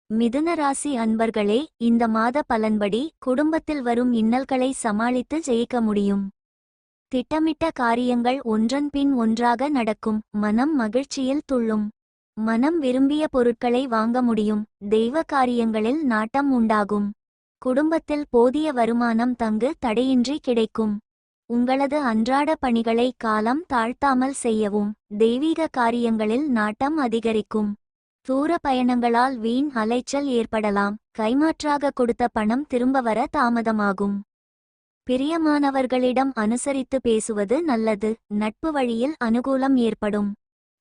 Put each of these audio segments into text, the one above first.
மிதுன ராசி அன்பர்களே, இந்த மாத பலன்படி குடும்பத்தில் வரும் இன்னல்களை சமாளித்து ஜெயிக்க முடியும். திட்டமிட்ட காரியங்கள் ஒன்றன் பின் ஒன்றாக நடக்கும். மனம் மகிழ்ச்சியில் துள்ளும். மனம் விரும்பிய பொருட்களை வாங்க முடியும். தெய்வ காரியங்களில் நாட்டம் உண்டாகும். குடும்பத்தில் போதிய வருமானம் தங்கு தடையின்றி கிடைக்கும். உங்களது அன்றாட பணிகளை காலம் தாழ்த்தாமல் செய்யவும். தெய்வீக காரியங்களில் நாட்டம் அதிகரிக்கும். தூர பயணங்களால் வீண் அலைச்சல் ஏற்படலாம். கைமாற்றாக கொடுத்த பணம் திரும்ப வர தாமதமாகும். பிரியமானவர்களிடம் அனுசரித்து பேசுவது நல்லது. நட்பு வழியில் அனுகூலம் ஏற்படும்.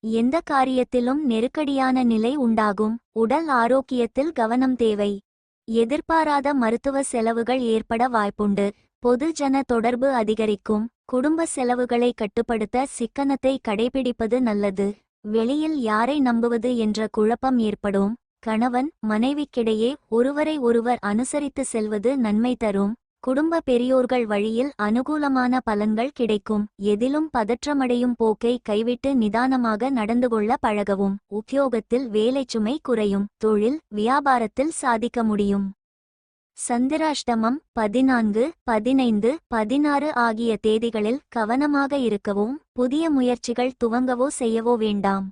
எந்த காரியத்திலும் நெருக்கடியான நிலை உண்டாகும். உடல் ஆரோக்கியத்தில் கவனம் தேவை. எதிர்பாராத மருத்துவ செலவுகள் ஏற்பட வாய்ப்புண்டு. பொது ஜன தொடர்பு அதிகரிக்கும். குடும்ப செலவுகளை கட்டுப்படுத்த சிக்கனத்தை கடைபிடிப்பது நல்லது. வெளியில் யாரை நம்புவது என்ற குழப்பம் ஏற்படும். கணவன் மனைவிக்கிடையே ஒருவரை ஒருவர் அனுசரித்து செல்வது நன்மை தரும். குடும்ப பெரியோர்கள் வழியில் அனுகூலமான பலன்கள் கிடைக்கும். எதிலும் பதற்றமடையும் போக்கை கைவிட்டு நிதானமாக நடந்துகொள்ள பழகவும். உத்தியோகத்தில் வேலைச்சுமை குறையும். தொழில் வியாபாரத்தில் சாதிக்க முடியும். சந்திராஷ்டமம் 14, 15, 16 ஆகிய தேதிகளில் கவனமாக இருக்கவும். புதிய முயற்சிகள் துவங்கவோ செய்யவோ வேண்டாம்.